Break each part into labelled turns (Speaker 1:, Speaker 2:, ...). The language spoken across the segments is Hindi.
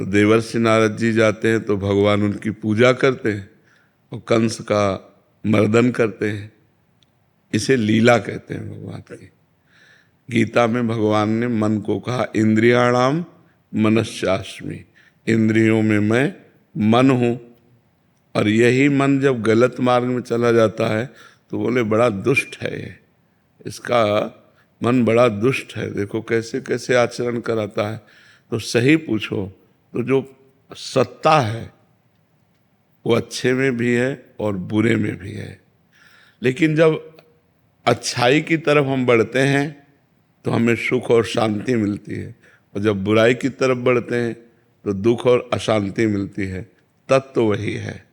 Speaker 1: तो देवर्षि नारद जी जाते हैं तो भगवान उनकी पूजा करते हैं और कंस का मर्दन करते हैं। इसे लीला कहते हैं भगवान की। गीता में भगवान ने मन को कहा इंद्रियाणाम मनश्चास्मि, इंद्रियों में मैं मन हूँ। और यही मन जब गलत मार्ग में चला जाता है तो बोले बड़ा दुष्ट है ये, इसका मन बड़ा दुष्ट है, देखो कैसे कैसे आचरण कराता है। तो सही पूछो तो जो सत्ता है वो अच्छे में भी है और बुरे में भी है। लेकिन जब अच्छाई की तरफ हम बढ़ते हैं तो हमें सुख और शांति मिलती है, और जब बुराई की तरफ बढ़ते हैं तो दुख और अशांति मिलती है। तत्व तो वही है,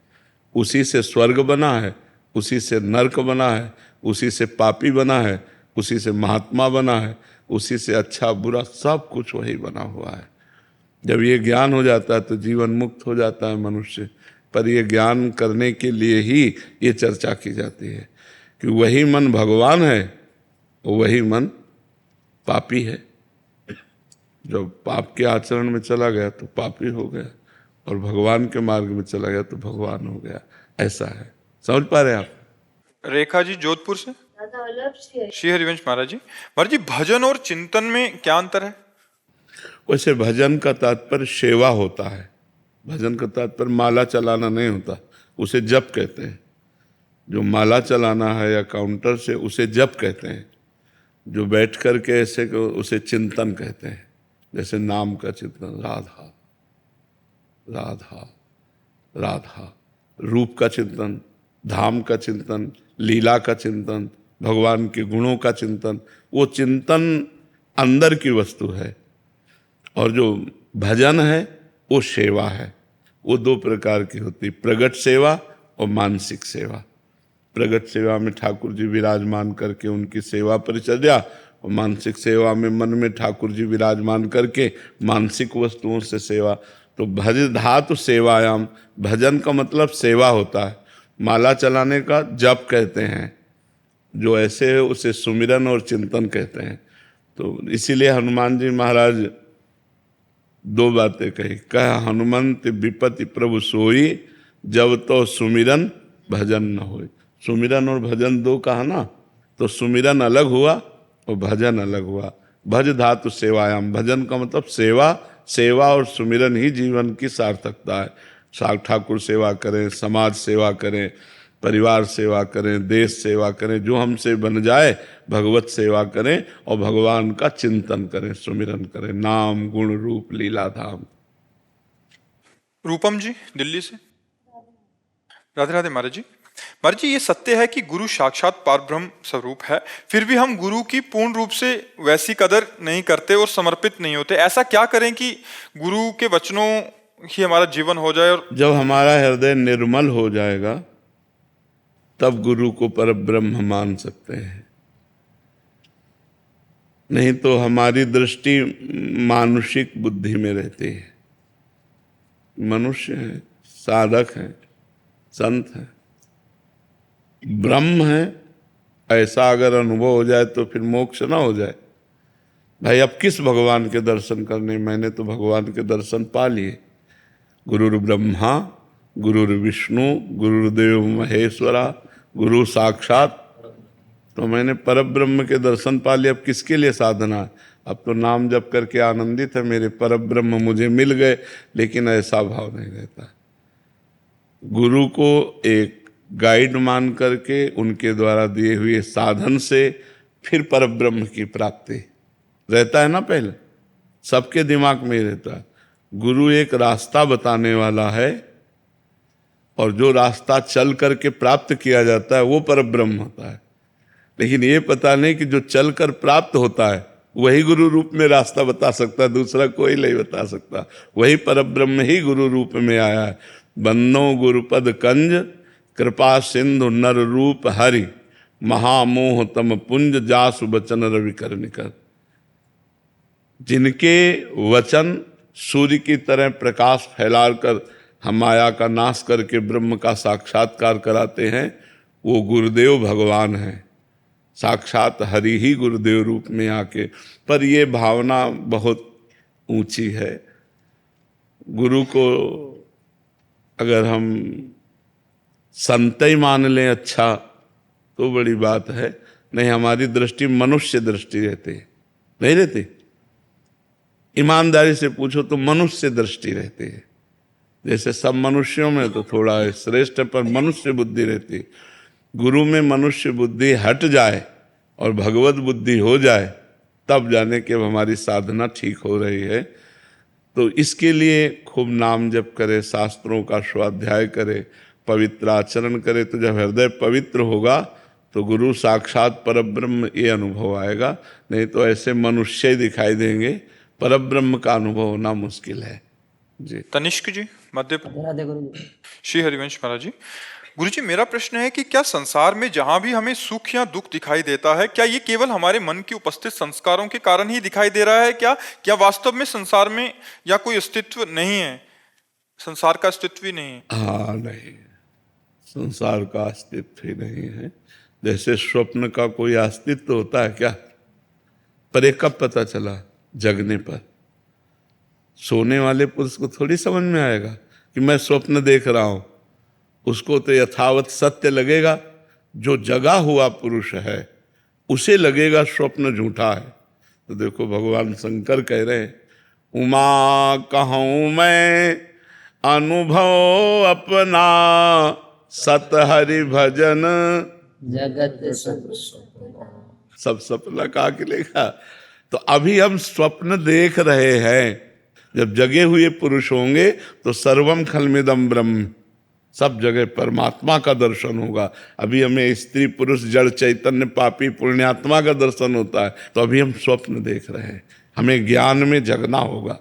Speaker 1: उसी से स्वर्ग बना है, उसी से नरक बना है, उसी से पापी बना है, उसी से महात्मा बना है, उसी से अच्छा बुरा सब कुछ वही बना हुआ है। जब ये ज्ञान हो जाता है तो जीवन मुक्त हो जाता है मनुष्य। पर ये ज्ञान करने के लिए ही ये चर्चा की जाती है कि वही मन भगवान है, वही मन पापी है। जब पाप के आचरण में चला गया तो पापी हो गया, और भगवान के मार्ग में चला गया तो भगवान हो गया। ऐसा है, समझ पा रहे हैं आप?
Speaker 2: रेखा जी जोधपुर से। श्री हरिवंश महाराज जी भजन और चिंतन में क्या अंतर है?
Speaker 1: वैसे भजन का तात्पर्य सेवा होता है, भजन का तात्पर्य माला चलाना नहीं होता, उसे जप कहते हैं। जो माला चलाना है या काउंटर से, उसे जप कहते हैं। जो बैठ कर के ऐसे को उसे चिंतन कहते हैं। जैसे नाम का चिंतन, राधा राधा राधा, रूप का चिंतन, धाम का चिंतन, लीला का चिंतन, भगवान के गुणों का चिंतन, वो चिंतन अंदर की वस्तु है। और जो भजन है वो सेवा है। वो दो प्रकार की होती, प्रगट सेवा और मानसिक सेवा। प्रगट सेवा में ठाकुर जी विराजमान करके उनकी सेवा परिचर्या, और मानसिक सेवा में मन में ठाकुर जी विराजमान करके मानसिक वस्तुओं से सेवा। तो भज धातु सेवायाम, भजन का मतलब सेवा होता है। माला चलाने का जप कहते हैं, जो ऐसे है उसे सुमिरन और चिंतन कहते हैं। तो इसीलिए हनुमान जी महाराज दो बातें कही, कह हनुमंत विपत्ति प्रभु सोई, जब तो सुमिरन भजन न होई। सुमिरन और भजन दो कहा ना, तो सुमिरन अलग हुआ और भजन अलग हुआ। भज धातु सेवायाम, भजन का मतलब सेवा, सेवा और सुमिरन ही जीवन की सार्थकता है। ठाकुर सेवा करें, समाज सेवा करें, परिवार सेवा करें, देश सेवा करें, जो हमसे बन जाए भगवत सेवा करें, और भगवान का चिंतन करें, सुमिरन करें, नाम गुण रूप लीला धाम।
Speaker 2: रूपम जी दिल्ली से। राधे राधे महाराज जी। महाराज जी ये सत्य है कि गुरु साक्षात पारब्रह्म स्वरूप है, फिर भी हम गुरु की पूर्ण रूप से वैसी कदर नहीं करते और समर्पित नहीं होते। ऐसा क्या करें कि गुरु के वचनों ही हमारा जीवन हो जाए? और
Speaker 1: जब हमारा हृदय निर्मल हो जाएगा तब गुरु को परब्रह्म मान सकते हैं। नहीं तो हमारी दृष्टि मानुषिक बुद्धि में रहती है। मनुष्य है, साधक है, संत है, ब्रह्म है, ऐसा अगर अनुभव हो जाए तो फिर मोक्ष ना हो जाए। भाई अब किस भगवान के दर्शन करने, मैंने तो भगवान के दर्शन पा लिए। गुरुर् ब्रह्मा गुरुर्विष्णु गुरुर्देव महेश्वरा गुरु साक्षात, तो मैंने परब्रह्म के दर्शन पा लिए। अब किसके लिए साधना है? अब तो नाम जप करके आनंदित है, मेरे परब्रह्म मुझे मिल गए। लेकिन ऐसा भाव नहीं रहता। गुरु को एक गाइड मान करके उनके द्वारा दिए हुए साधन से फिर परब्रह्म की प्राप्ति रहता है ना। पहले सबके दिमाग में रहता है गुरु एक रास्ता बताने वाला है, और जो रास्ता चल करके प्राप्त किया जाता है वो परब्रह्म होता है। लेकिन ये पता नहीं कि जो चल कर प्राप्त होता है वही गुरु रूप में रास्ता बता सकता है, दूसरा कोई नहीं बता सकता। वही परब्रह्म ही गुरु रूप में आया है। बन्नो गुरुपद कंज कृपा सिंधु नर रूप हरि, महामोह तम पुंज जासु बचन रवि कर निकर। जिनके वचन सूर्य की तरह प्रकाश फैलाकर हम माया का नाश करके ब्रह्म का साक्षात्कार कराते हैं, वो गुरुदेव भगवान हैं। साक्षात हरि ही गुरुदेव रूप में आके। पर ये भावना बहुत ऊंची है। गुरु को अगर हम संत ही मान लें अच्छा तो बड़ी बात है, नहीं हमारी दृष्टि मनुष्य दृष्टि रहती है, नहीं रहती। ईमानदारी से पूछो तो मनुष्य दृष्टि रहती है। जैसे सब मनुष्यों में तो थोड़ा श्रेष्ठ पर मनुष्य बुद्धि रहती है। गुरु में मनुष्य बुद्धि हट जाए और भगवत बुद्धि हो जाए तब जाने कि अब हमारी साधना ठीक हो रही है। तो इसके लिए खूब नाम जप करे, शास्त्रों का स्वाध्याय करे, पवित्र आचरण करे। तो जब हृदय पवित्र होगा तो गुरु साक्षात परब्रह्म ये अनुभव आएगा। नहीं तो ऐसे मनुष्य ही दिखाई देंगे, परब्रह्म का अनुभव होना मुश्किल है जी।
Speaker 2: तनिष्क जी मध्य
Speaker 3: राधे गुरु जी।
Speaker 2: श्री हरिवंश महाराज जी। गुरु जी मेरा प्रश्न है कि क्या संसार में जहां भी हमें सुख या दुख दिखाई देता है, क्या ये केवल हमारे मन की उपस्थित संस्कारों के कारण ही दिखाई दे रहा है? क्या वास्तव में संसार में या कोई अस्तित्व नहीं है, संसार का अस्तित्व ही नहीं है?
Speaker 1: हाँ, नहीं, संसार का अस्तित्व ही नहीं है। जैसे स्वप्न का कोई अस्तित्व होता है क्या? पर ये कब पता चला? जगने पर। सोने वाले पुरुष को थोड़ी समझ में आएगा कि मैं स्वप्न देख रहा हूं। उसको तो यथावत सत्य लगेगा। जो जगा हुआ पुरुष है उसे लगेगा स्वप्न झूठा है। तो देखो भगवान शंकर कह रहे हैं, उमा कहूँ मैं अनुभव अपना, सत हरि भजन
Speaker 3: जगत
Speaker 1: सब सपना कहा के लेगा। तो अभी हम स्वप्न देख रहे हैं। जब जगे हुए पुरुष होंगे तो सर्वम खलमिदम ब्रह्म, सब जगह परमात्मा का दर्शन होगा। अभी हमें स्त्री पुरुष जड़ चैतन्य पापी पुण्यात्मा का दर्शन होता है, तो अभी हम स्वप्न देख रहे हैं। हमें ज्ञान में जगना होगा।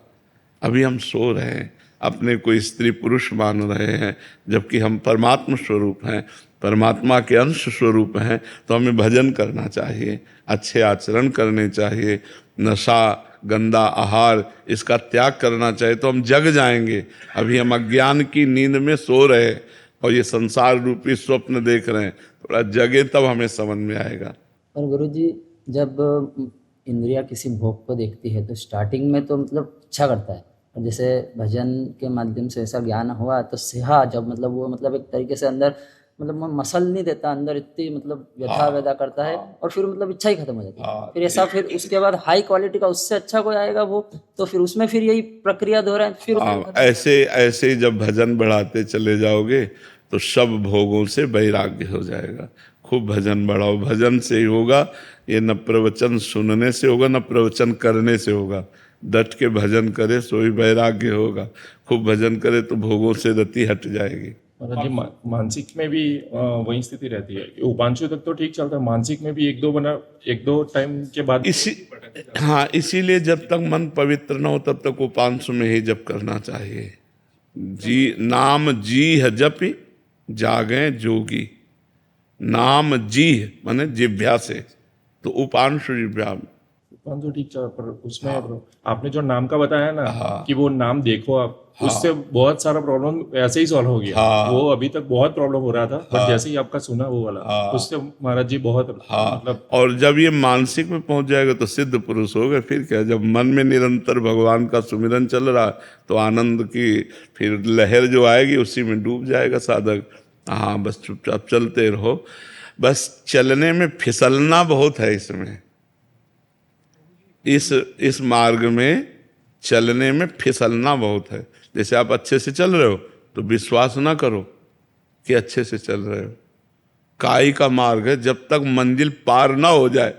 Speaker 1: अभी हम सो रहे हैं, अपने को स्त्री पुरुष मान रहे हैं, जबकि हम परमात्मा स्वरूप हैं, परमात्मा के अंश स्वरूप हैं। तो हमें भजन करना चाहिए, अच्छे आचरण करने चाहिए, नशा गंदा आहार इसका त्याग करना चाहिए, तो हम जग जाएंगे। अभी हम अज्ञान की नींद में सो रहे हैं और ये संसार रूपी स्वप्न देख रहे हैं। थोड़ा जगे तब हमें समझ में आएगा।
Speaker 3: और गुरु जी जब इंद्रिया किसी भोग को देखती है तो स्टार्टिंग में तो मतलब अच्छा करता है, और जैसे भजन के माध्यम से ऐसा ज्ञान हुआ तो सिहा जब मतलब वो मतलब एक तरीके से अंदर मतलब वो मसल नहीं देता, अंदर इतनी मतलब व्यथा वैदा करता है और फिर मतलब इच्छा ही खत्म हो जाती है। फिर ऐसा फिर उसके बाद हाई क्वालिटी का उससे अच्छा कोई आएगा वो, तो फिर उसमें फिर यही प्रक्रिया दोहराए फिर
Speaker 1: ऐसे जब भजन बढ़ाते चले जाओगे तो सब भोगों से वैराग्य हो जाएगा। खूब भजन बढ़ाओ, भजन से ही होगा। ये न प्रवचन सुनने से होगा न प्रवचन करने से होगा। डट के भजन करे सो ही वैराग्य होगा। खूब भजन करे तो भोगों से रति हट जाएगी।
Speaker 4: महाराज जी मानसिक में भी वही स्थिति रहती है। उपांशु तक तो ठीक चलता है, मानसिक में भी एक दो टाइम के बाद
Speaker 1: इसीलिए जब तक मन पवित्र न हो तब तक उपांशु में ही जप करना चाहिए। जी नाम जी है जपि जागे जोगी। नाम जी माने जिभ्या से, तो उपांशु जिभ्या।
Speaker 4: उपांशु ठीक चल, पर उसमें आपने जो नाम का बताया ना कि वो नाम देखो आप, उससे बहुत सारा प्रॉब्लम ऐसे ही सॉल्व हो गया। वो अभी तक बहुत प्रॉब्लम हो रहा था, पर जैसे ही आपका सुना वो वाला, उससे महाराज जी बहुत मतलब।
Speaker 1: और जब ये मानसिक में पहुंच जाएगा तो सिद्ध पुरुष हो गए। फिर क्या, जब मन में निरंतर भगवान का सुमिरन चल रहा तो आनंद की फिर लहर जो आएगी उसी में डूब जाएगा साधक। हाँ, बस चुपचाप चलते रहो। बस चलने में फिसलना बहुत है इसमें, इस मार्ग में चलने में फिसलना बहुत है। जैसे आप अच्छे से चल रहे हो तो विश्वास ना करो कि अच्छे से चल रहे हो। काई का मार्ग है, जब तक मंजिल पार ना हो जाए।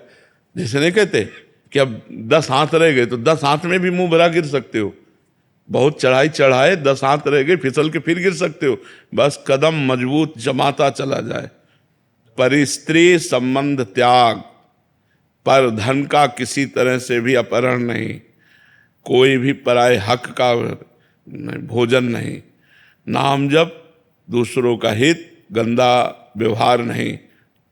Speaker 1: जैसे नहीं कहते कि अब 10 हाथ रह गए तो 10 हाथ में भी मुंह भरा गिर सकते हो। बहुत चढ़ाई चढ़ाए 10 हाथ रह गए, फिसल के फिर गिर सकते हो। बस कदम मजबूत जमाता चला जाए। पर स्त्री संबंध त्याग, पर धन का किसी तरह से भी अपहरण नहीं, कोई भी पराये हक का भोजन नहीं, नाम जप, दूसरों का हित, गंदा व्यवहार नहीं।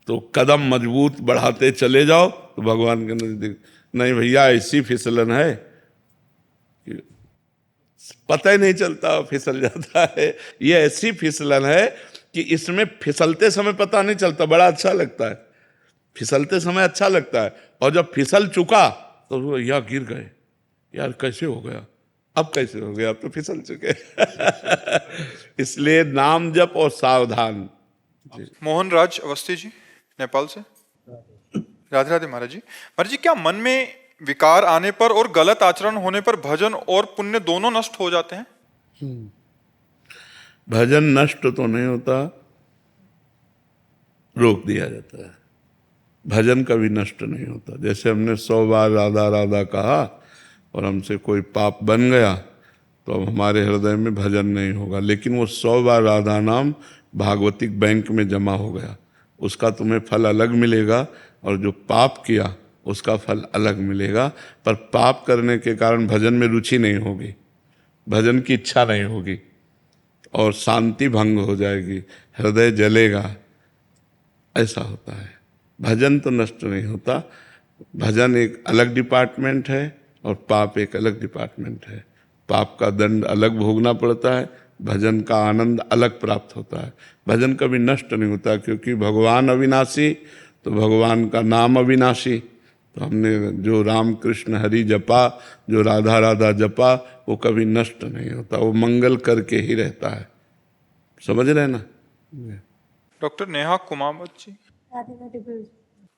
Speaker 1: तो कदम मजबूत बढ़ाते चले जाओ तो भगवान के नजदीक। नहीं भैया, ऐसी फिसलन है कि पता ही नहीं चलता, फिसल जाता है। ये ऐसी फिसलन है कि इसमें फिसलते समय पता नहीं चलता, बड़ा अच्छा लगता है। फिसलते समय अच्छा लगता है, और जब फिसल चुका तो यार गिर गए, यार कैसे हो गया, अब कैसे हो गया, अब तो फिसल चुके इसलिए नाम जप और सावधान।
Speaker 2: मोहन राज अवस्थी जी नेपाल से। राधे राधे महाराज जी। महाराज जी, क्या मन में विकार आने पर और गलत आचरण होने पर भजन और पुण्य दोनों नष्ट हो जाते हैं?
Speaker 1: भजन नष्ट तो नहीं होता, रोक दिया जाता है। भजन कभी नष्ट नहीं होता। जैसे हमने 100 बार राधा राधा कहा और हमसे कोई पाप बन गया तो अब हमारे हृदय में भजन नहीं होगा, लेकिन वो 100 बार राधा नाम भागवतिक बैंक में जमा हो गया, उसका तुम्हें फल अलग मिलेगा, और जो पाप किया उसका फल अलग मिलेगा। पर पाप करने के कारण भजन में रुचि नहीं होगी, भजन की इच्छा नहीं होगी, और शांति भंग हो जाएगी, हृदय जलेगा, ऐसा होता है। भजन तो नष्ट नहीं होता। भजन एक अलग डिपार्टमेंट है और पाप एक अलग डिपार्टमेंट है। पाप का दंड अलग भोगना पड़ता है, भजन का आनंद अलग प्राप्त होता है। भजन कभी नष्ट नहीं होता, क्योंकि भगवान अविनाशी तो भगवान का नाम अविनाशी। तो हमने जो राम कृष्ण हरि जपा, जो राधा राधा जपा, वो कभी नष्ट नहीं होता, वो मंगल करके ही रहता है। समझ रहे हैं ना?
Speaker 2: डॉक्टर नेहा कुमावत जी।
Speaker 5: राधे राधे गुरु जी।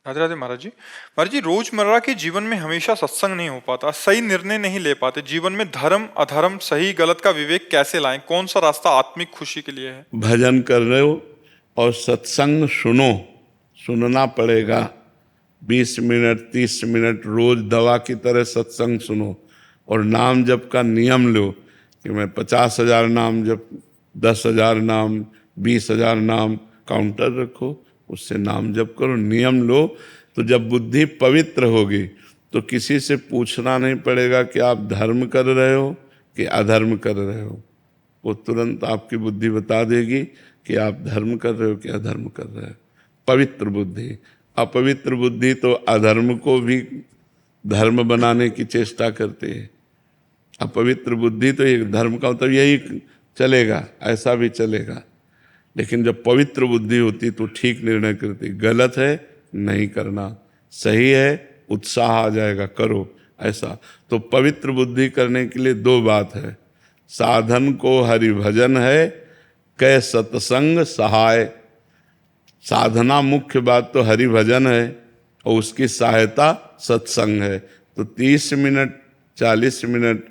Speaker 2: राधे राधे महाराज जी। महाराज जी, रोजमर्रा के जीवन में हमेशा सत्संग नहीं हो पाता, सही निर्णय नहीं ले पाते, जीवन में धर्म अधर्म सही गलत का विवेक कैसे लाएं? कौन सा रास्ता आत्मिक खुशी के लिए है?
Speaker 1: भजन कर रहे हो और सत्संग सुनो, सुनना पड़ेगा। 20 मिनट 30 मिनट रोज दवा की तरह सत्संग सुनो, और नाम जप का नियम लो कि मैं 50,000 नाम जप, 10,000 नाम, 20,000 नाम काउंटर रखो, उससे नाम जप करो, नियम लो। तो जब बुद्धि पवित्र होगी तो किसी से पूछना नहीं पड़ेगा कि आप धर्म कर रहे हो कि अधर्म कर रहे हो। वो तुरंत आपकी बुद्धि बता देगी कि आप धर्म कर रहे हो कि अधर्म कर रहे हो। पवित्र बुद्धि। अपवित्र बुद्धि तो अधर्म को भी धर्म बनाने की चेष्टा करती है। अपवित्र बुद्धि तो एक धर्म का मतलब यही चलेगा, ऐसा भी चलेगा। लेकिन जब पवित्र बुद्धि होती तो ठीक निर्णय करती, गलत है नहीं करना, सही है उत्साह आ जाएगा करो, ऐसा। तो पवित्र बुद्धि करने के लिए 2 बात है, साधन को हरि भजन है, कै सत्संग सहाय। साधना मुख्य बात तो हरि भजन है और उसकी सहायता सत्संग है। तो 30 मिनट 40 मिनट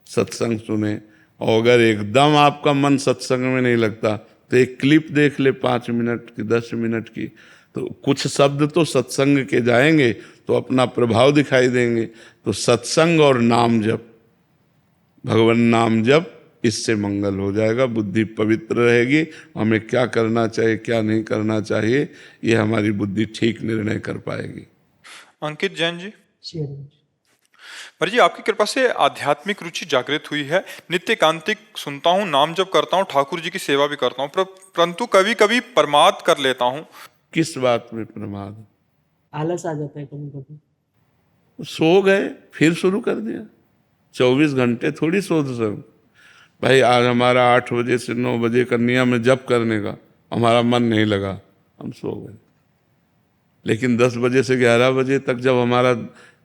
Speaker 1: सत्संग सुने, और अगर एकदम आपका मन सत्संग में नहीं लगता तो एक क्लिप देख ले 5 मिनट की 10 मिनट की, तो कुछ शब्द तो सत्संग के जाएंगे तो अपना प्रभाव दिखाई देंगे। तो सत्संग और नाम जप, भगवान नाम जप, इससे मंगल हो जाएगा, बुद्धि पवित्र रहेगी। हमें क्या करना चाहिए क्या नहीं करना चाहिए ये हमारी बुद्धि ठीक निर्णय कर पाएगी।
Speaker 2: अंकित जैन जी।
Speaker 5: श्री हरि।
Speaker 2: महाराज जी, आपकी कृपा से आध्यात्मिक रुचि जागृत हुई है। नित्य एकांतिक सुनता हूँ, नाम जप करता हूँ, ठाकुर जी की सेवा भी करता हूँ, परंतु कभी कभी प्रमाद कर लेता हूँ। किस बात में प्रमाद?
Speaker 5: आलस आ जाता है कभी कभी।
Speaker 1: सो गए फिर शुरू कर दिया, 24 घंटे थोड़ी सो सकते भाई। आज हमारा 8 बजे से 9 बजे का नियम है जप करने का, हमारा मन नहीं लगा, हम सो गए। लेकिन 10 बजे से 11 बजे तक जब हमारा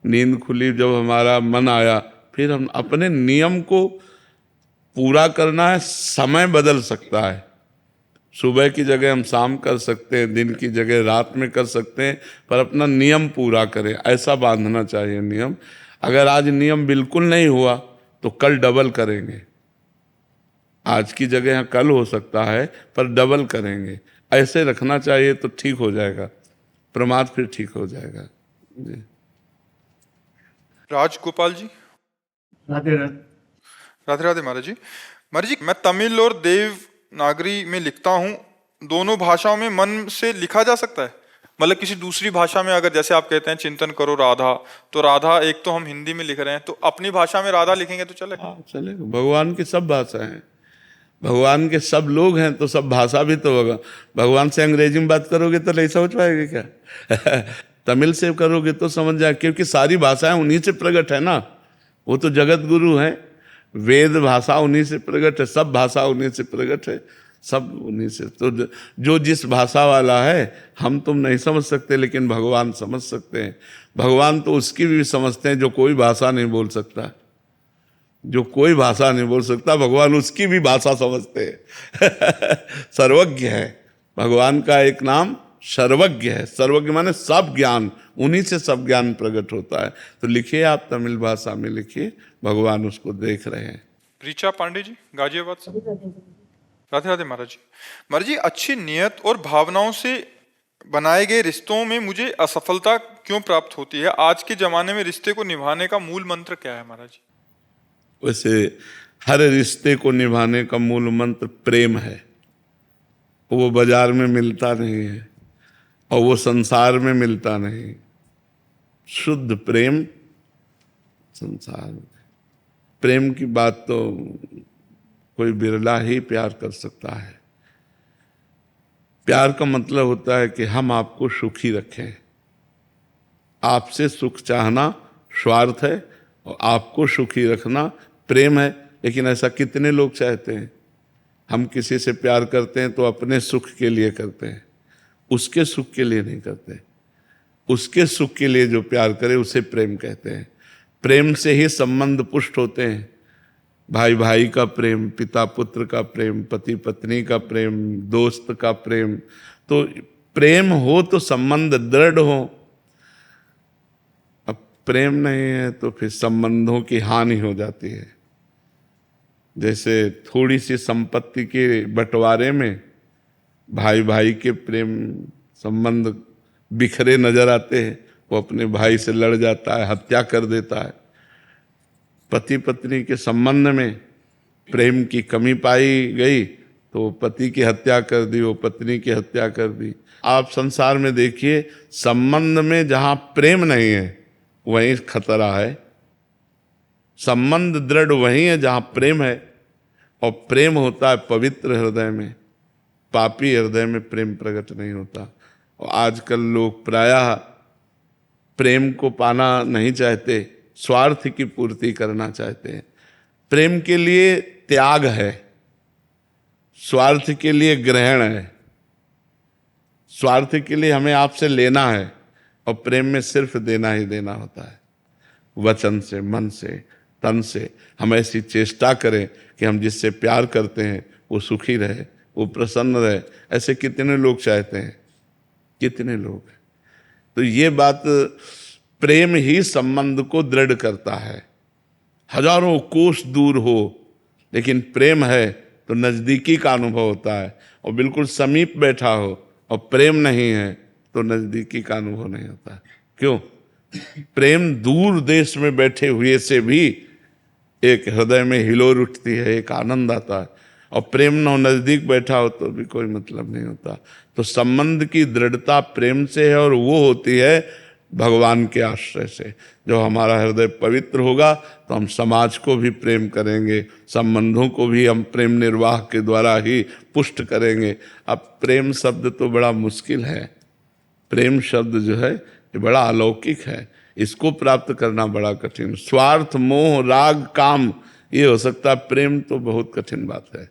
Speaker 1: नींद खुली, जब हमारा मन आया, फिर हम अपने नियम को पूरा करना है। समय बदल सकता है, सुबह की जगह हम शाम कर सकते हैं, दिन की जगह रात में कर सकते हैं, पर अपना नियम पूरा करें, ऐसा बांधना चाहिए नियम। अगर आज नियम बिल्कुल नहीं हुआ तो कल डबल करेंगे। आज की जगह कल हो सकता है पर डबल करेंगे, ऐसे रखना चाहिए तो ठीक हो जाएगा, प्रमाद फिर ठीक हो जाएगा जी।
Speaker 2: राजगोपाल जी।
Speaker 4: राधे राधे।
Speaker 2: राधे राधे महाराज जी। महाराज जी, मैं तमिल और देवनागरी में लिखता हूँ, दोनों भाषाओं में मन से लिखा जा सकता है? मतलब किसी दूसरी भाषा में अगर जैसे आप कहते हैं चिंतन करो राधा, तो राधा एक तो हम हिंदी में लिख रहे हैं, तो अपनी भाषा में राधा लिखेंगे तो चलेगा?
Speaker 1: हाँ चलेगा। भगवान की सब भाषाएं हैं, भगवान के सब लोग हैं, तो सब भाषा भी तो होगा। भगवान से अंग्रेजी में बात करोगे तो नहीं समझ पाएंगे क्या? तमिल से करोगे तो समझ जाए, क्योंकि सारी भाषाएं उन्हीं से प्रकट है ना। वो तो जगत गुरु हैं, वेद भाषा उन्हीं से प्रकट है, सब भाषा उन्हीं से प्रकट है, सब उन्हीं से। तो जो जिस भाषा वाला है हम तुम नहीं समझ सकते, लेकिन भगवान समझ सकते हैं। भगवान तो उसकी भी समझते हैं जो कोई भाषा नहीं बोल सकता। जो कोई भाषा नहीं बोल सकता, भगवान उसकी भी भाषा समझते हैं। सर्वज्ञ है भगवान का एक नाम, सर्वज्ञ है। सर्वज्ञ माने सब ज्ञान, उन्हीं से सब ज्ञान प्रकट होता है। तो लिखिए, आप तमिल भाषा में लिखिए, भगवान उसको देख रहे हैं।
Speaker 2: ऋचा पांडे जी, गाजियाबाद से। राधे राधे महाराज जी। महाराज जी, अच्छी नियत और भावनाओं से बनाए गए रिश्तों में मुझे असफलता क्यों प्राप्त होती है? आज के जमाने में रिश्ते को निभाने का मूल मंत्र क्या है महाराज जी?
Speaker 1: वैसे हर रिश्ते को निभाने का मूल मंत्र प्रेम है। वो बाजार में मिलता नहीं है और वो संसार में मिलता नहीं। शुद्ध प्रेम संसार में। प्रेम की बात तो कोई बिरला ही प्यार कर सकता है। प्यार का मतलब होता है कि हम आपको सुखी रखें। आपसे सुख चाहना स्वार्थ है और आपको सुखी रखना प्रेम है। लेकिन ऐसा कितने लोग चाहते हैं? हम किसी से प्यार करते हैं तो अपने सुख के लिए करते हैं, उसके सुख के लिए नहीं करते। उसके सुख के लिए जो प्यार करे उसे प्रेम कहते हैं। प्रेम से ही संबंध पुष्ट होते हैं। भाई भाई का प्रेम, पिता पुत्र का प्रेम, पति पत्नी का प्रेम, दोस्त का प्रेम। तो प्रेम हो तो संबंध दृढ़ हो। अब प्रेम नहीं है तो फिर संबंधों की हानि हो जाती है। जैसे थोड़ी सी संपत्ति के बंटवारे में भाई भाई के प्रेम संबंध बिखरे नजर आते हैं। वो अपने भाई से लड़ जाता है, हत्या कर देता है। पति पत्नी के संबंध में प्रेम की कमी पाई गई तो पति की हत्या कर दी, वो पत्नी की हत्या कर दी। आप संसार में देखिए, संबंध में जहां प्रेम नहीं है वहीं खतरा है। संबंध दृढ़ वहीं है जहां प्रेम है, और प्रेम होता है पवित्र हृदय में। पापी हृदय में प्रेम प्रकट नहीं होता। और आजकल लोग प्रायः प्रेम को पाना नहीं चाहते, स्वार्थ की पूर्ति करना चाहते हैं। प्रेम के लिए त्याग है, स्वार्थ के लिए ग्रहण है। स्वार्थ के लिए हमें आपसे लेना है, और प्रेम में सिर्फ देना ही देना होता है। वचन से, मन से, तन से हम ऐसी चेष्टा करें कि हम जिससे प्यार करते हैं वो सुखी रहे, वो प्रसन्न रहे। ऐसे कितने लोग चाहते हैं, कितने लोग हैं। तो ये बात, प्रेम ही संबंध को दृढ़ करता है। हजारों कोस दूर हो लेकिन प्रेम है तो नजदीकी का अनुभव होता है। और बिल्कुल समीप बैठा हो और प्रेम नहीं है तो नजदीकी का अनुभव नहीं होता। क्यों? प्रेम दूर देश में बैठे हुए से भी एक हृदय में हिलोर उठती है, एक आनंद आता है। और प्रेम न हो, नजदीक बैठा हो तो भी कोई मतलब नहीं होता। तो संबंध की दृढ़ता प्रेम से है, और वो होती है भगवान के आश्रय से। जब हमारा हृदय पवित्र होगा तो हम समाज को भी प्रेम करेंगे, संबंधों को भी हम प्रेम निर्वाह के द्वारा ही पुष्ट करेंगे। अब प्रेम शब्द तो बड़ा मुश्किल है। प्रेम शब्द जो है ये बड़ा अलौकिक है, इसको प्राप्त करना बड़ा कठिन। स्वार्थ, मोह, राग, काम ये हो सकता है, प्रेम तो बहुत कठिन बात है।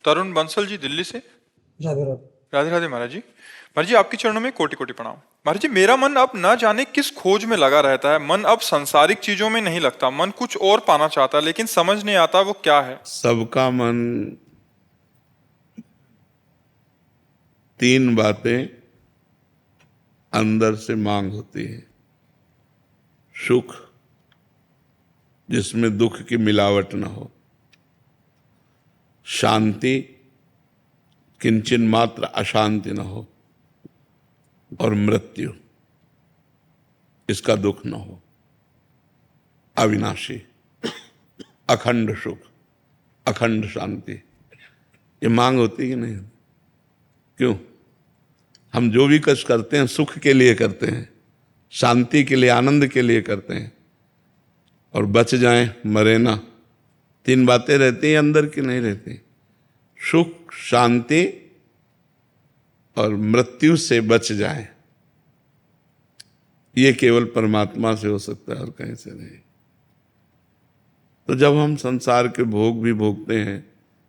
Speaker 2: तरुण बंसल जी, दिल्ली से।
Speaker 5: राधे राधे।
Speaker 2: राधे राधे महाराज जी। महाराज जी, आपके चरणों में कोटि कोटि प्रणाम। महाराज जी, मेरा मन अब न जाने किस खोज में लगा रहता है। मन अब सांसारिक चीजों में नहीं लगता, मन कुछ और पाना चाहता है, लेकिन समझ नहीं आता वो क्या है।
Speaker 1: सबका मन तीन बातें अंदर से मांग होती है। सुख जिसमें दुख की मिलावट न हो, शांति किंचन मात्र अशांति न हो, और मृत्यु इसका दुख न हो। अविनाशी, अखंड सुख, अखंड शांति, ये मांग होती कि नहीं? क्यों? हम जो भी कष्ट करते हैं सुख के लिए करते हैं, शांति के लिए, आनंद के लिए करते हैं। और बच जाएं, मरे ना, तीन बातें रहती हैं अंदर की नहीं रहती। सुख, शांति और मृत्यु से बच जाएं, ये केवल परमात्मा से हो सकता है और कहीं से नहीं। तो जब हम संसार के भोग भी भोगते हैं,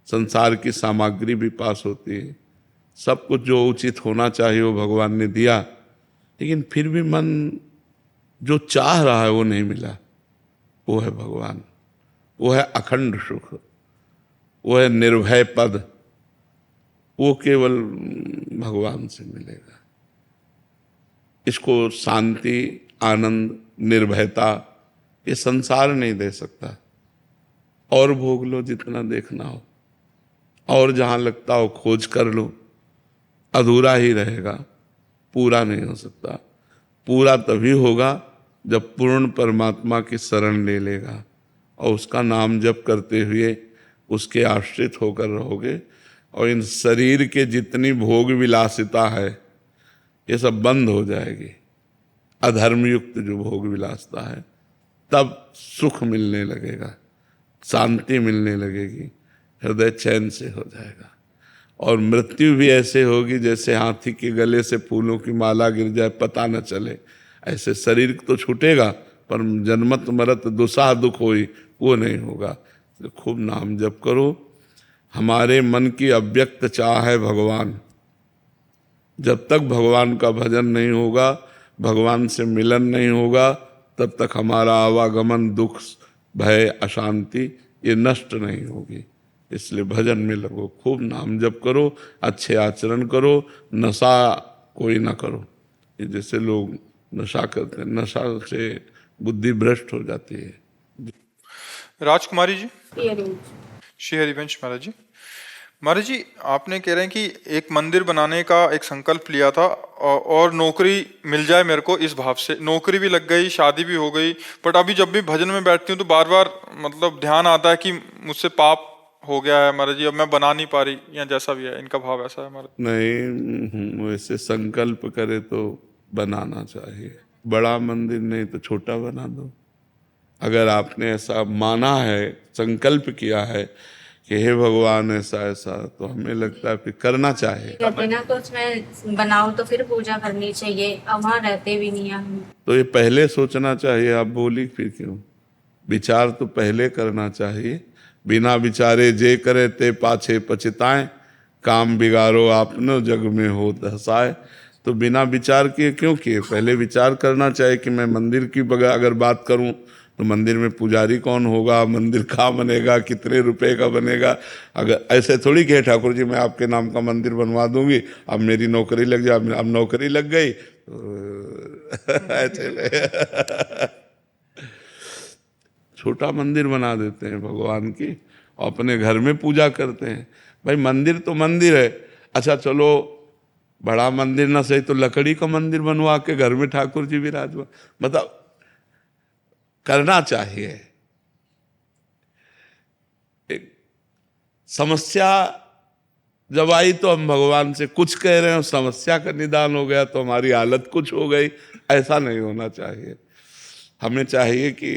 Speaker 1: संसार की सामग्री भी पास होती है, सब कुछ जो उचित होना चाहिए वो भगवान ने दिया, लेकिन फिर भी मन जो चाह रहा है वो नहीं मिला, वो है भगवान। वो है अखंड सुख, वो है निर्भय पद, वो केवल भगवान से मिलेगा। इसको शांति, आनंद, निर्भयता ये संसार नहीं दे सकता। और भोग लो जितना देखना हो, और जहाँ लगता हो खोज कर लो, अधूरा ही रहेगा, पूरा नहीं हो सकता। पूरा तभी होगा जब पूर्ण परमात्मा की शरण ले लेगा और उसका नाम जप करते हुए उसके आश्रित होकर रहोगे, और इन शरीर के जितनी भोग विलासिता है ये सब बंद हो जाएगी। अधर्म युक्त जो भोग विलासता है, तब सुख मिलने लगेगा, शांति मिलने लगेगी, हृदय चैन से हो जाएगा। और मृत्यु भी ऐसे होगी जैसे हाथी के गले से फूलों की माला गिर जाए, पता न चले। ऐसे शरीर तो छूटेगा, पर जन्मत मरत दुसाह दुख होई वो नहीं होगा। तो खूब नाम जप करो। हमारे मन की अव्यक्त चाह है भगवान। जब तक भगवान का भजन नहीं होगा, भगवान से मिलन नहीं होगा, तब तक हमारा आवागमन, दुख, भय, अशांति ये नष्ट नहीं होगी। इसलिए भजन में लगो, खूब नाम जप करो, अच्छे आचरण करो, नशा कोई ना करो। ये जैसे लोग नशा करते हैं, नशा से बुद्धि भ्रष्ट हो जाती है।
Speaker 2: राजकुमारी जी, श्री हरिवंश महाराज जी। महाराज जी, आपने कह रहे हैं कि एक मंदिर बनाने का एक संकल्प लिया था और नौकरी मिल जाए मेरे को, इस भाव से नौकरी भी लग गई, शादी भी हो गई, बट अभी जब भी भजन में बैठती हूँ तो बार बार मतलब ध्यान आता है कि मुझसे पाप हो गया है महाराज जी, अब मैं बना नहीं पा रही, या जैसा भी है इनका भाव ऐसा है हमारा।
Speaker 1: नहीं, वैसे संकल्प करे तो बनाना चाहिए। बड़ा मंदिर नहीं तो छोटा बना दो। अगर आपने ऐसा माना है, संकल्प किया है कि हे भगवान ऐसा ऐसा, तो हमें लगता है फिर करना चाहिए।
Speaker 6: कहते ना तो उसमें बनाओ तो फिर पूजा करनी चाहिए, अब वहाँ रहते भी नहीं हम।
Speaker 1: तो ये पहले सोचना चाहिए। आप बोली फिर क्यों? विचार तो पहले करना चाहिए। बिना विचारे जे करे ते पाछे पछताएं, काम बिगाड़ो आपनो जग में हो हसाए। तो बिना विचार किए क्यों किए? पहले विचार करना चाहिए कि मैं मंदिर की अगर बात करूं तो मंदिर में पुजारी कौन होगा, मंदिर कहाँ बनेगा, कितने रुपए का बनेगा। अगर ऐसे थोड़ी कहे ठाकुर जी मैं आपके नाम का मंदिर बनवा दूंगी, अब मेरी नौकरी लग जाए, अब नौकरी लग गई तो ऐसे छोटा मंदिर बना देते हैं भगवान की, और अपने घर में पूजा करते हैं। भाई मंदिर तो मंदिर है। अच्छा चलो बड़ा मंदिर ना सही तो लकड़ी का मंदिर बनवा के घर में ठाकुर जी विराजमान, मतलब करना चाहिए। एक समस्या जब आई तो हम भगवान से कुछ कह रहे हैं, समस्या का निदान हो गया तो हमारी हालत कुछ हो गई। ऐसा नहीं होना चाहिए। हमें चाहिए कि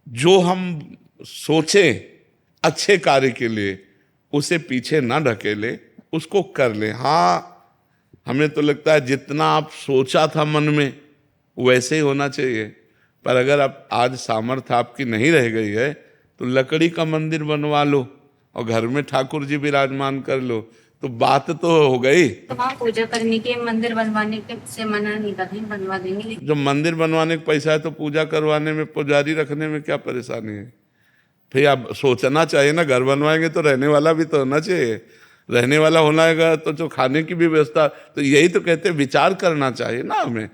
Speaker 1: जो हम सोचें अच्छे कार्य के लिए, उसे पीछे ना ढकेले, उसको कर ले। हाँ, हमें तो लगता है जितना आप सोचा था मन में वैसे ही होना चाहिए, पर अगर आप आज सामर्थ्य आपकी नहीं रह गई है तो लकड़ी का मंदिर बनवा लो और घर में ठाकुर जी विराजमान कर लो, तो बात तो हो गई।
Speaker 6: तो वहाँ पूजा करने के, मंदिर बनवाने के से मना नहीं कर रहे, बनवा देंगे। लेकिन
Speaker 1: जब मंदिर बनवाने का पैसा है तो पूजा करवाने में, पुजारी रखने में क्या परेशानी है? फिर आप सोचना चाहिए ना, घर बनवाएंगे तो रहने वाला भी तो होना चाहिए। रहने वाला होना है तो जो खाने की भी व्यवस्था, तो यही तो कहते हैं विचार करना चाहिए ना हमें।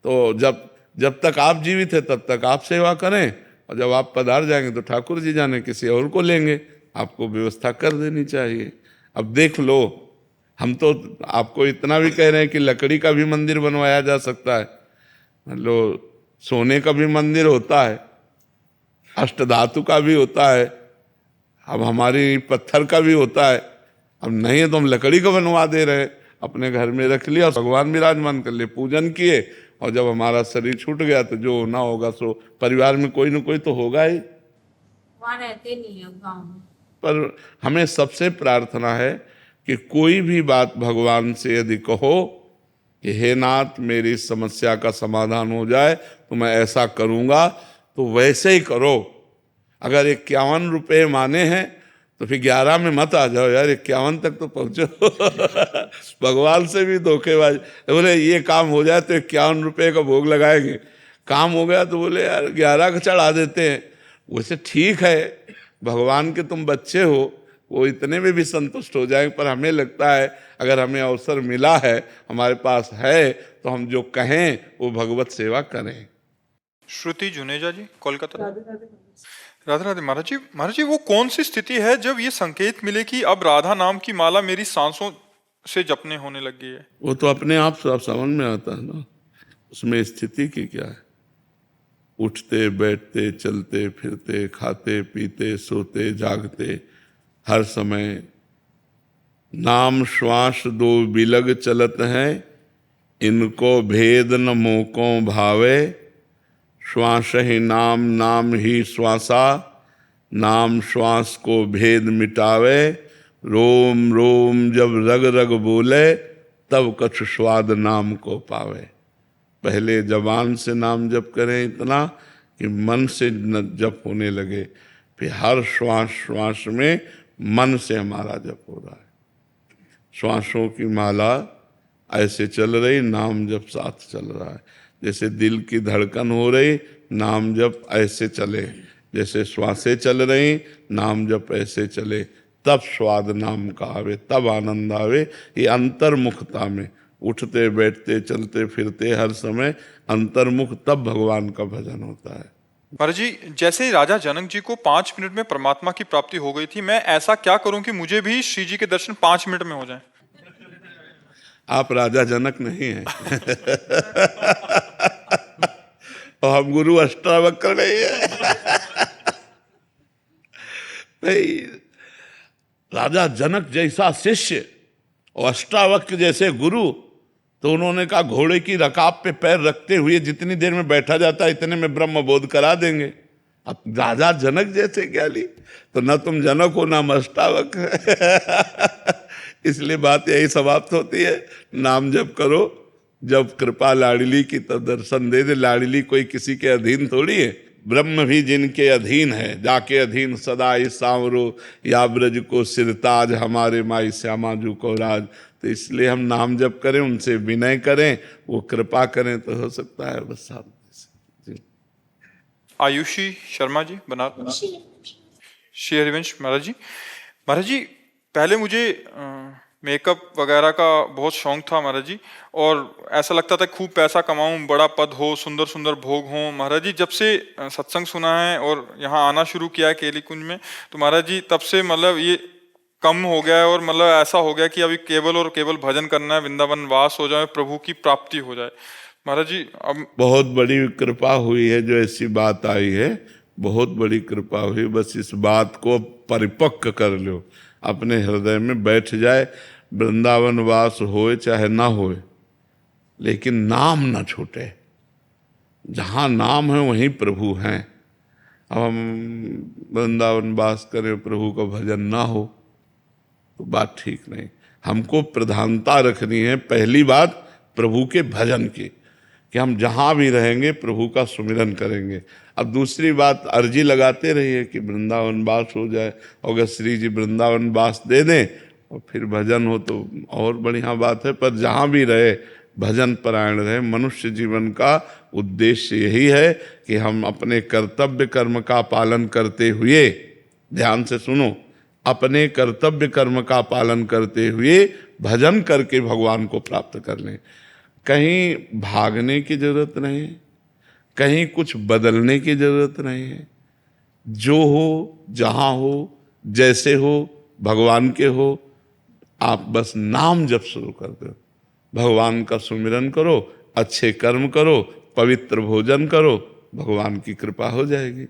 Speaker 1: तो जब तक आप जीवित है तब तक आप सेवा करें, और जब आप पधार जाएंगे तो ठाकुर जी जाने किसी और को लेंगे, आपको व्यवस्था कर देनी चाहिए। अब देख लो, हम तो आपको इतना भी कह रहे हैं कि लकड़ी का भी मंदिर बनवाया जा सकता है, मतलब सोने का भी मंदिर होता है, अष्टधातु का भी होता है, अब हमारी पत्थर का भी होता है। अब नहीं है तो हम लकड़ी का बनवा दे रहे हैं, अपने घर में रख लिया, भगवान विराजमान कर लिए, पूजन किए, और जब हमारा शरीर छूट गया तो जो होना होगा सो परिवार में कोई न कोई तो होगा ही।
Speaker 6: वहाँ रहते नहीं है गाँव में।
Speaker 1: पर हमें सबसे प्रार्थना है कि कोई भी बात भगवान से यदि कहो कि हे नाथ मेरी समस्या का समाधान हो जाए तो मैं ऐसा करूँगा, तो वैसे ही करो। अगर 51 रुपये माने हैं तो फिर 11 में मत आ जाओ यार, 51 तक तो पहुँचो। भगवान से भी धोखेबाज, बोले ये काम हो जाए तो 51 रुपये का भोग लगाएंगे, काम हो गया तो बोले यार 11 का चढ़ा देते हैं। वैसे ठीक है, भगवान के तुम बच्चे हो, वो इतने में भी संतुष्ट हो जाएंगे, पर हमें लगता है अगर हमें अवसर मिला है, हमारे पास है, तो हम जो कहें वो भगवत सेवा करें।
Speaker 2: श्रुति जुनेजा जी, कोलकाता। राधे राधे महाराज जी, वो कौन सी स्थिति है जब ये संकेत मिले कि अब राधा नाम की माला मेरी सांसों से जपने होने लग गई है?
Speaker 1: वो तो अपने आप समझ में आता है ना, उसमें स्थिति की क्या है। उठते बैठते चलते फिरते खाते पीते सोते जागते हर समय नाम श्वास दो बिलग चलत हैं, इनको भेद न मोको भावे, श्वास ही नाम नाम ही श्वासा, नाम श्वास को भेद मिटावे, रोम रोम जब रग रग बोले, तब कछु स्वाद नाम को पावे। पहले जबान से नाम जप करें इतना कि मन से जप होने लगे, फिर हर श्वास श्वास में मन से हमारा जप हो रहा है। श्वासों की माला ऐसे चल रही, नाम जप साथ चल रहा है। जैसे दिल की धड़कन हो रही, नाम जप ऐसे चले, जैसे श्वासें चल रही, नाम जप ऐसे चले, तब स्वाद नाम का आवे, तब आनंद आवे। ये अंतर्मुखता में उठते बैठते चलते फिरते हर समय अंतर्मुख, तब भगवान का भजन होता है।
Speaker 2: महाराज जी, जैसे ही राजा जनक जी को 5 मिनट में परमात्मा की प्राप्ति हो गई थी, मैं ऐसा क्या करूं कि मुझे भी श्री जी के दर्शन 5 मिनट में हो जाएं?
Speaker 1: आप राजा जनक नहीं हैं और हम गुरु अष्टावक्र नहीं है। नहीं, राजा जनक जैसा शिष्य और अष्टावक्र जैसे गुरु, तो उन्होंने कहा घोड़े की रकाब पे पैर रखते हुए जितनी देर में बैठा जाता है इतने में ब्रह्म बोध करा देंगे। अब राजा जनक जैसे ज्ञानी, तो न तुम जनक हो ना अष्टावक्र। इसलिए बात यही समाप्त होती है, नाम जप करो, जब कृपा लाडली की तो दर्शन दे दे। लाडली कोई किसी के अधीन थोड़ी है, ब्रह्म भी जिनके अधीन है, जाके अधीन सदा इस सांवरो, या ब्रज को सिरताज, हमारे माई श्यामा जू को राज। तो इसलिए हम नाम जप करें, उनसे विनय करें, वो कृपा करें तो हो सकता है बस साथ जी।
Speaker 2: आयुषी शर्मा जी, बनारस। श्री हरिवंश महाराज जी, पहले मुझे मेकअप वगैरह का बहुत शौक था महाराज जी, और ऐसा लगता था खूब पैसा कमाऊं, बड़ा पद हो, सुंदर सुंदर भोग हो। महाराज जी, जब से सत्संग सुना है और यहाँ आना शुरू किया है केली कुंज में, तो महाराज जी तब से मतलब ये कम हो गया है, और मतलब ऐसा हो गया कि अभी केवल और केवल भजन करना है, वृंदावन वास हो जाए, प्रभु की प्राप्ति हो जाए। महाराज जी, अब
Speaker 1: बहुत बड़ी कृपा हुई है जो ऐसी बात आई है, बहुत बड़ी कृपा हुई। बस इस बात को परिपक्व कर लो, अपने हृदय में बैठ जाए। वृंदावन वास होए चाहे ना होए, लेकिन नाम ना छूटे। जहाँ नाम है वहीं प्रभु हैं। अब हम वृंदावन वास करें, प्रभु का भजन ना हो तो बात ठीक नहीं। हमको प्रधानता रखनी है, पहली बात प्रभु के भजन की, कि हम जहाँ भी रहेंगे प्रभु का सुमिरन करेंगे। अब दूसरी बात, अर्जी लगाते रहिए कि वृंदावन वास हो जाए, अगर श्री जी वृंदावन वास दे दें और फिर भजन हो तो और बढ़िया बात है। पर जहाँ भी रहे भजन परायण रहे। मनुष्य जीवन का उद्देश्य यही है कि हम अपने कर्तव्य कर्म का पालन करते हुए, ध्यान से सुनो, अपने कर्तव्य कर्म का पालन करते हुए भजन करके भगवान को प्राप्त कर लें। कहीं भागने की जरूरत नहीं है, कहीं कुछ बदलने की जरूरत नहीं है। जो हो, जहाँ हो, जैसे हो, भगवान के हो, आप बस नाम जप शुरू कर दो, भगवान का सुमिरन करो, अच्छे कर्म करो, पवित्र भोजन करो, भगवान की कृपा हो जाएगी।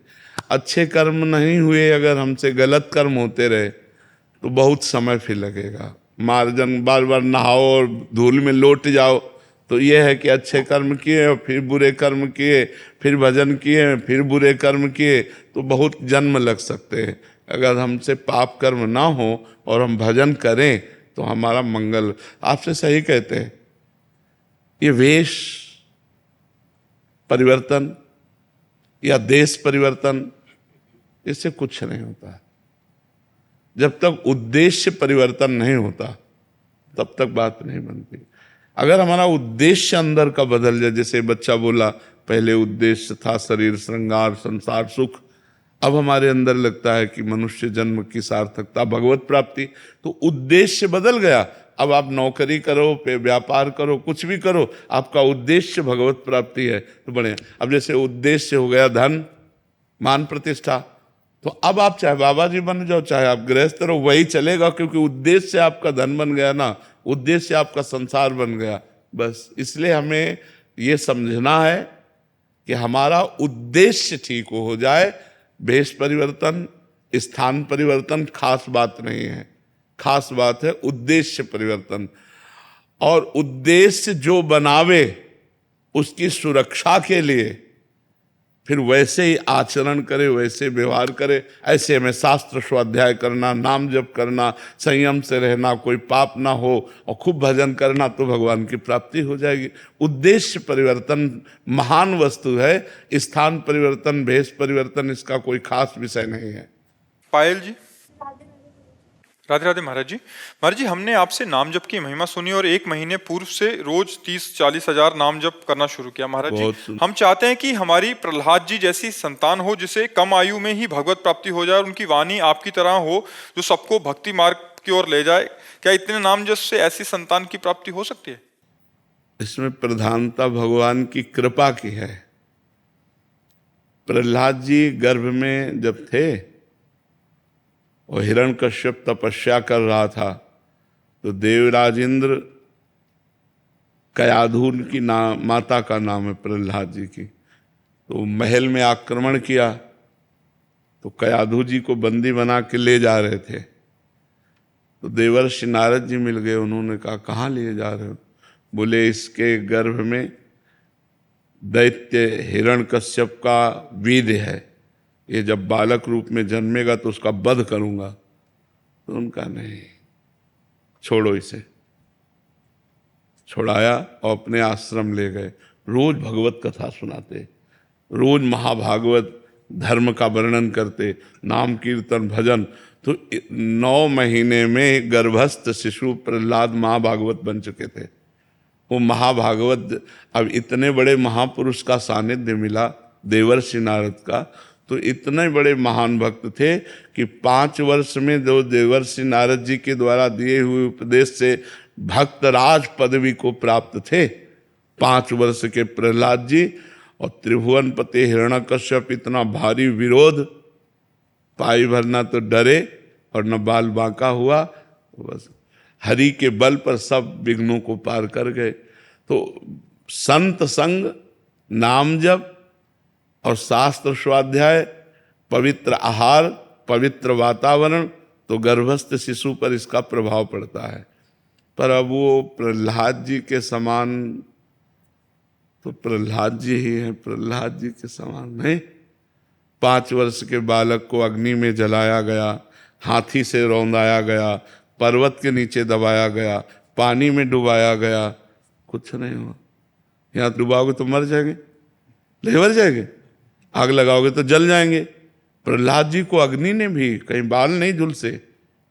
Speaker 1: अच्छे कर्म नहीं हुए, अगर हमसे गलत कर्म होते रहे तो बहुत समय फिर लगेगा। मार्जन बार बार नहाओ और धूल में लौट जाओ, तो ये है कि अच्छे कर्म किए और फिर बुरे कर्म किए, फिर भजन किए, फिर बुरे कर्म किए, तो बहुत जन्म लग सकते हैं। अगर हमसे पाप कर्म ना हो और हम भजन करें तो हमारा मंगल। आपसे सही कहते हैं, ये वेश परिवर्तन या देश परिवर्तन, इससे कुछ नहीं होता। जब तक उद्देश्य परिवर्तन नहीं होता तब तक बात नहीं बनती। अगर हमारा उद्देश्य अंदर का बदल जाए, जैसे बच्चा बोला पहले उद्देश्य था शरीर श्रृंगार संसार सुख, अब हमारे अंदर लगता है कि मनुष्य जन्म की सार्थकता भगवत प्राप्ति, तो उद्देश्य बदल गया। अब आप नौकरी करो, पे व्यापार करो, कुछ भी करो, आपका उद्देश्य भगवत प्राप्ति है तो बढ़िया। अब जैसे उद्देश्य हो गया धन, मान, प्रतिष्ठा, तो अब आप चाहे बाबा जी बन जाओ, चाहे आप गृहस्थ रहो, वही चलेगा, क्योंकि उद्देश्य आपका धन बन गया ना, उद्देश्य आपका संसार बन गया। बस इसलिए हमें ये समझना है कि हमारा उद्देश्य ठीक हो जाए। भेष परिवर्तन, स्थान परिवर्तन खास बात नहीं है, खास बात है उद्देश्य परिवर्तन। और उद्देश्य जो बनावे उसकी सुरक्षा के लिए फिर वैसे ही आचरण करे, वैसे व्यवहार करे। ऐसे में शास्त्र स्वाध्याय करना, नाम जप करना, संयम से रहना, कोई पाप ना हो और खूब भजन करना, तो भगवान की प्राप्ति हो जाएगी। उद्देश्य परिवर्तन महान वस्तु है, स्थान परिवर्तन, भेष परिवर्तन इसका कोई खास विषय नहीं है।
Speaker 2: पायल जी, राधे राधे महाराज जी। महाराज जी, हमने आपसे नाम जप की महिमा सुनी और 1 महीने पूर्व से रोज 30-40 हजार नाम जप करना शुरू किया। महाराज जी, हम चाहते हैं कि हमारी प्रहलाद जी जैसी संतान हो, जिसे कम आयु में ही भगवत प्राप्ति हो जाए और उनकी वाणी आपकी तरह हो जो सबको भक्ति मार्ग की ओर ले जाए। क्या इतने नाम जप से ऐसी संतान की प्राप्ति हो सकती है?
Speaker 1: इसमें प्रधानता भगवान की कृपा की है। प्रहलाद जी गर्भ में जब थे और हिरण्यकश्यप तपस्या कर रहा था, तो देवराज इंद्र, कयाधुन की माता का नाम है प्रहलाद जी की, तो महल में आक्रमण किया। तो कयाधु जी को बंदी बना के ले जा रहे थे, तो देवर्षि नारद जी मिल गए। उन्होंने कहा, कहाँ लिए जा रहे हो? बोले, इसके गर्भ में दैत्य हिरण्यकश्यप का वीर्य है, ये जब बालक रूप में जन्मेगा तो उसका वध करूंगा। तो उनका नहीं, छोड़ो इसे। छुड़ाया और अपने आश्रम ले गए। रोज भगवत कथा सुनाते, रोज महाभागवत धर्म का वर्णन करते, नाम कीर्तन भजन। तो 9 महीने में गर्भस्थ शिशु प्रहलाद महाभागवत बन चुके थे। वो महाभागवत, अब इतने बड़े महापुरुष का सानिध्य मिला देवर्षि नारद का, तो इतने बड़े महान भक्त थे कि 5 वर्ष में जो देवर्षि नारद जी के द्वारा दिए हुए उपदेश से भक्तराज पदवी को प्राप्त थे। 5 वर्ष के प्रहलाद जी और त्रिभुवनपति हिरण्यकश्यप, इतना भारी विरोध, पाई भरना तो डरे और न बाल बांका हुआ। बस हरि के बल पर सब विघ्नों को पार कर गए। तो संत संग, नाम जप और शास्त्र स्वाध्याय, पवित्र आहार, पवित्र वातावरण, तो गर्भस्थ शिशु पर इसका प्रभाव पड़ता है। पर अब वो प्रहलाद जी के समान तो प्रहलाद जी ही हैं, प्रहलाद जी के समान नहीं। 5 वर्ष के बालक को अग्नि में जलाया गया, हाथी से रौंदाया गया, पर्वत के नीचे दबाया गया, पानी में डुबाया गया, कुछ नहीं हुआ। यहाँ डुबाओगे तो मर जाएंगे, लेवर जाएंगे, आग लगाओगे तो जल जाएंगे। प्रहलाद जी को अग्नि ने भी कहीं बाल नहीं झुलसे,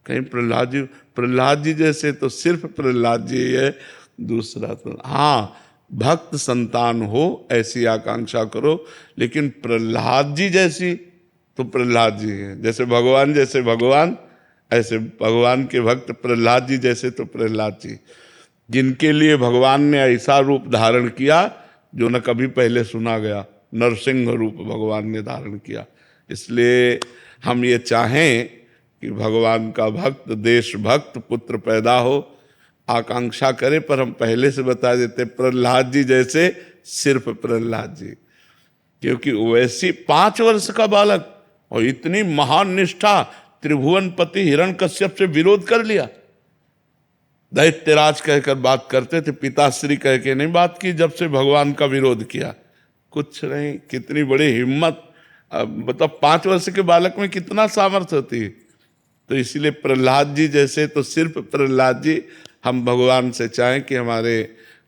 Speaker 1: कहीं प्रहलाद जी जैसे तो सिर्फ प्रहलाद जी है, दूसरा तो हाँ, भक्त संतान हो ऐसी आकांक्षा करो। लेकिन प्रहलाद जी जैसी तो प्रहलाद जी है, जैसे भगवान ऐसे भगवान के भक्त प्रहलाद जी जैसे तो प्रहलाद जी, जिनके लिए भगवान ने ऐसा रूप धारण किया जो न कभी पहले सुना गया। नरसिंह रूप भगवान ने धारण किया। इसलिए हम ये चाहें कि भगवान का भक्त, देश भक्त पुत्र पैदा हो, आकांक्षा करें। पर हम पहले से बता देते, प्रहलाद जी जैसे सिर्फ प्रहलाद जी, क्योंकि वैसी 5 वर्ष का बालक और इतनी महान निष्ठा, त्रिभुवनपति हिरण्यकश्यप से विरोध कर लिया। दैत्यराज कहकर बात करते थे, पिताश्री कह के नहीं बात की। जब से भगवान का विरोध किया, कुछ नहीं। कितनी बड़ी हिम्मत, मतलब 5 वर्ष के बालक में कितना सामर्थ्य होती है। तो इसीलिए प्रहलाद जी जैसे तो सिर्फ प्रहलाद जी। हम भगवान से चाहें कि हमारे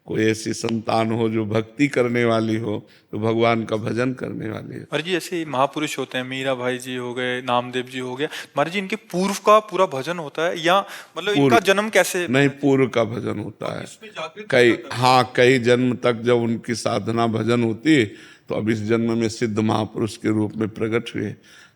Speaker 1: कोई ऐसी संतान हो जो भक्ति करने वाली हो, तो भगवान का भजन करने वाली है।
Speaker 2: महाराज जी, ऐसे महापुरुष होते हैं, मीरा भाई जी हो गए, नामदेव जी हो गया, महाराज जी इनके पूर्व का पूरा भजन होता है या मतलब इनका जन्म कैसे?
Speaker 1: नहीं, पूर्व का भजन होता है। कई जन्म तक जब उनकी साधना भजन होती है, तो अब इस जन्म में सिद्ध महापुरुष के रूप में प्रकट हुए।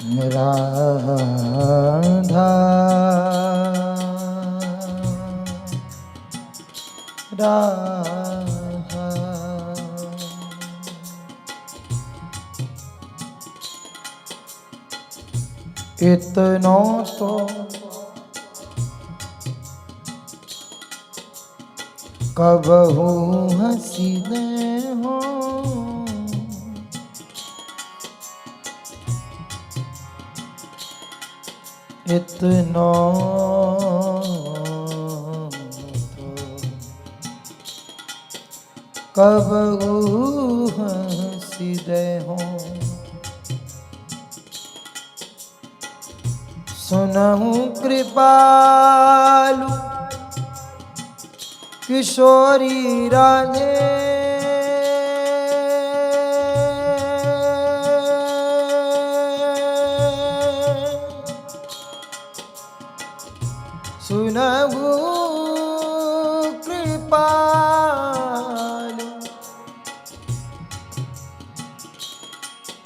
Speaker 7: राधा राधा इतना तो कबहू हसीने हो इतना कबहू हसीने हो सुनहु कृपालु किशोरी राधे सुनहु कृपालु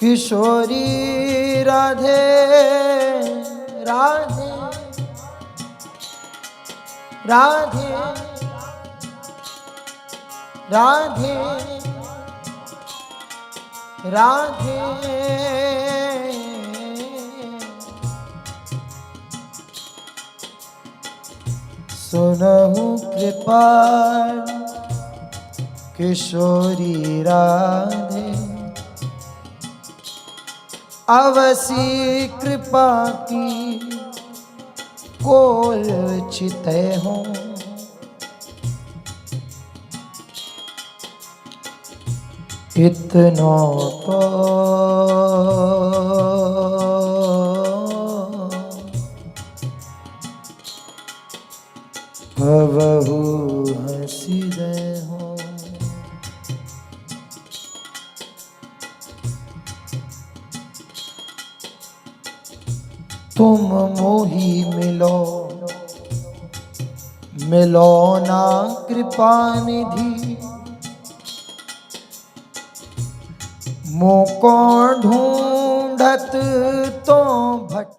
Speaker 7: किशोरी राधे राधे राधे राधे राधे सुनहु कृपाल किशोरी राधे अवसी कृपा की कोल चिते हो इतना तो कबहू हंसी दे हो तुम मोही मिलो मिलो ना कृपा निधि मोको ढूंढत तो भट